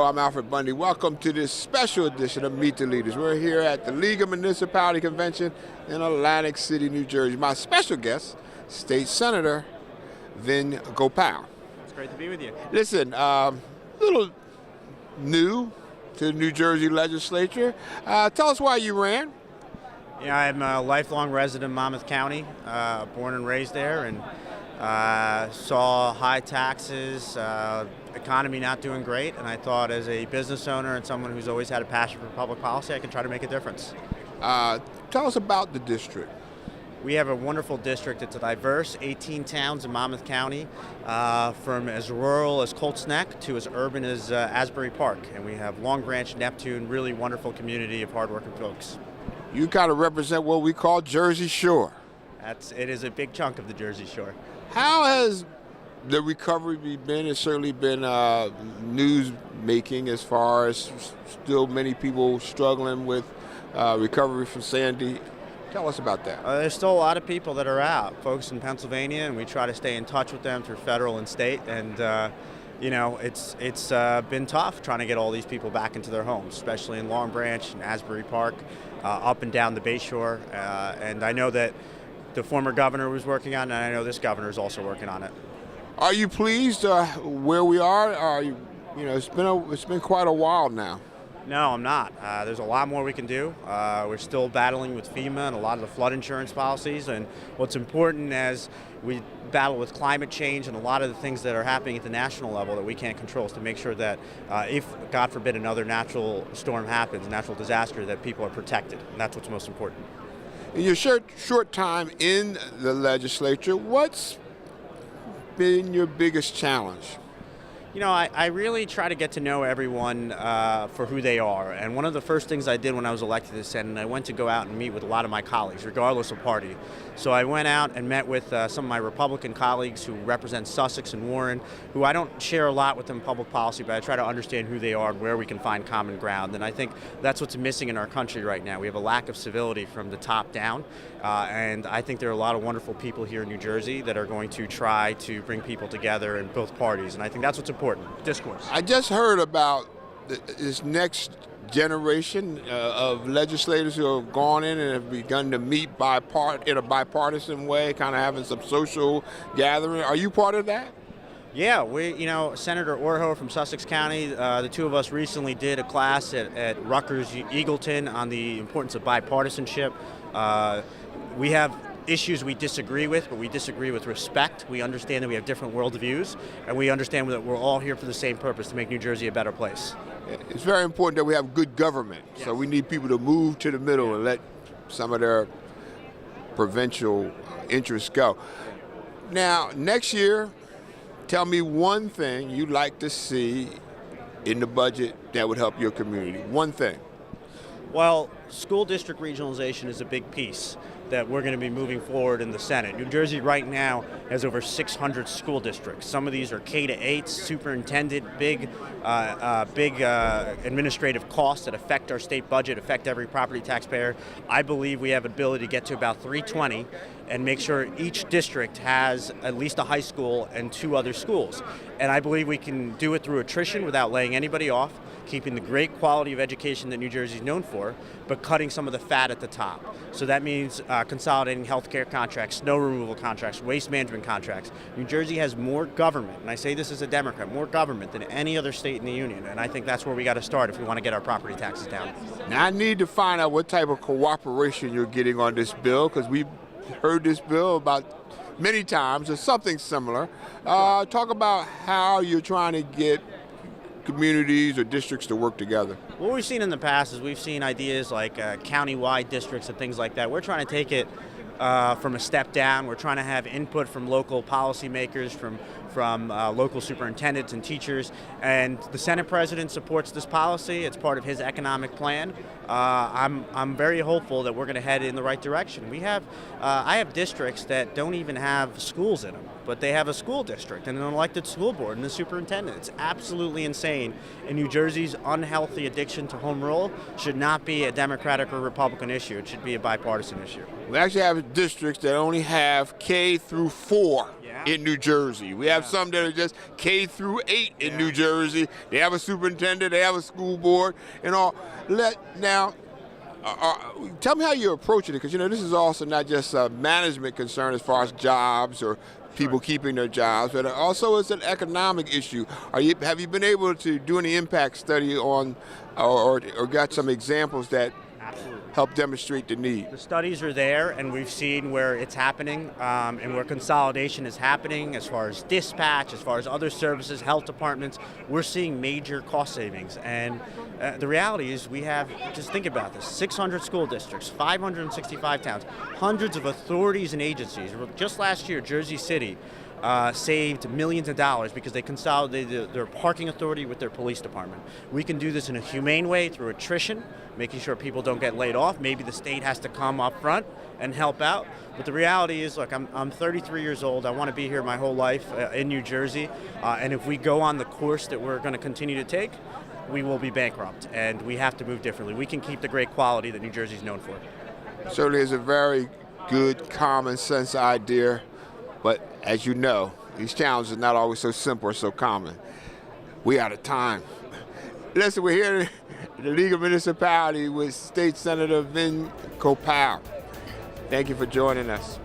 Hello, I'm Alfred Bundy. Welcome to this special edition of Meet the Leaders. We're here at the League of Municipality Convention in Atlantic City, New Jersey. My special guest, State Senator Vin Gopal. It's great to be with you. Listen, a little new to the New Jersey legislature. Tell us why you ran. Yeah, I'm a lifelong resident of Monmouth County, born and raised there, and saw high taxes, economy not doing great, and I thought as a business owner and someone who's always had a passion for public policy, I can try to make a difference. Tell us about the district. We have a wonderful district. It's a diverse 18 towns in Monmouth County, from as rural as Colts Neck to as urban as Asbury Park. And we have Long Branch, Neptune, really wonderful community of hardworking folks. You kind of represent what we call Jersey Shore. It is a big chunk of the Jersey Shore. How has the recovery been? It's certainly been news making as far as still many people struggling with recovery from Sandy. Tell us about that. There's still a lot of people that are out, folks in Pennsylvania, and we try to stay in touch with them through federal and state. And it's been tough trying to get all these people back into their homes, especially in Long Branch and Asbury Park, up and down the Bay Shore. And I know that the former governor was working on it, and I know this governor is also working on it. Are you pleased where we are? It's been quite a while now. No, I'm not. There's a lot more we can do. We're still battling with FEMA and a lot of the flood insurance policies, and what's important as we battle with climate change and a lot of the things that are happening at the national level that we can't control is to make sure that if, God forbid, another natural storm happens, natural disaster, that people are protected, and that's what's most important. In your short time in the legislature, what's been your biggest challenge? You know, I really try to get to know everyone for who they are. And one of the first things I did when I was elected to the Senate, I went to go out and meet with a lot of my colleagues, regardless of party. So I went out and met with some of my Republican colleagues who represent Sussex and Warren, who I don't share a lot with in public policy, but I try to understand who they are and where we can find common ground. And I think that's what's missing in our country right now. We have a lack of civility from the top down. And I think there are a lot of wonderful people here in New Jersey that are going to try to bring people together in both parties. And I think that's what's important. Discourse. I just heard about this next generation of legislators who have gone in and have begun to meet in a bipartisan way, kind of having some social gathering. Are you part of that? Yeah, Senator Orho from Sussex County, the two of us recently did a class at Rutgers Eagleton on the importance of bipartisanship. We have issues we disagree with, but we disagree with respect. We understand that we have different worldviews, and we understand that we're all here for the same purpose, to make New Jersey a better place. It's very important that we have good government. Yes. So we need people to move to the middle and let some of their provincial interests go. Now, next year, tell me one thing you'd like to see in the budget that would help your community. One thing. Well, school district regionalization is a big piece that we're going to be moving forward in the Senate. New Jersey right now has over 600 school districts. Some of these are K-8, superintendent, big administrative costs that affect our state budget, affect every property taxpayer. I believe we have ability to get to about 320 and make sure each district has at least a high school and 2 other schools. And I believe we can do it through attrition without laying anybody off, keeping the great quality of education that New Jersey is known for, but cutting some of the fat at the top. So that means consolidating healthcare contracts, snow removal contracts, waste management contracts. New Jersey has more government, and I say this as a Democrat, more government than any other state in the union, and I think that's where we got to start if we want to get our property taxes down. Now I need to find out what type of cooperation you're getting on this bill, because we've heard this bill about many times or something similar. Talk about how you're trying to get communities or districts to work together. What we've seen in the past is we've seen ideas like county-wide districts and things like that. We're trying to take it from a step down. We're trying to have input from local policymakers, from local superintendents and teachers, and the Senate President supports this policy. It's part of his economic plan. I'm very hopeful that we're going to head in the right direction. I have districts that don't even have schools in them, but they have a school district and an elected school board and a superintendent. It's absolutely insane. And New Jersey's unhealthy addiction to home rule should not be a Democratic or Republican issue. It should be a bipartisan issue. We actually have districts that only have K through 4. Yeah. in New Jersey. We have some that are just K through 8 in New Jersey. They have a superintendent, they have a school board, and all. Tell me how you're approaching it, because this is also not just a management concern as far as jobs or people keeping their jobs, but also it's an economic issue. Have you been able to do any impact study on, or got some examples that help demonstrate the need? The studies are there, and we've seen where it's happening, and where consolidation is happening as far as dispatch, as far as other services, health departments. We're seeing major cost savings, and the reality is just think about this, 600 school districts, 565 towns, hundreds of authorities and agencies. Just last year, Jersey City saved millions of dollars because they consolidated their parking authority with their police department. We can do this in a humane way through attrition, making sure people don't get laid off. Maybe the state has to come up front and help out. But the reality is, look, I'm 33 years old. I want to be here my whole life in New Jersey. And if we go on the course that we're going to continue to take, we will be bankrupt. And we have to move differently. We can keep the great quality that New Jersey is known for. Certainly is a very good common sense idea. But as you know, these challenges are not always so simple or so common. We out of time. Listen, we're here in the League of Municipalities with State Senator Vin Gopal. Thank you for joining us.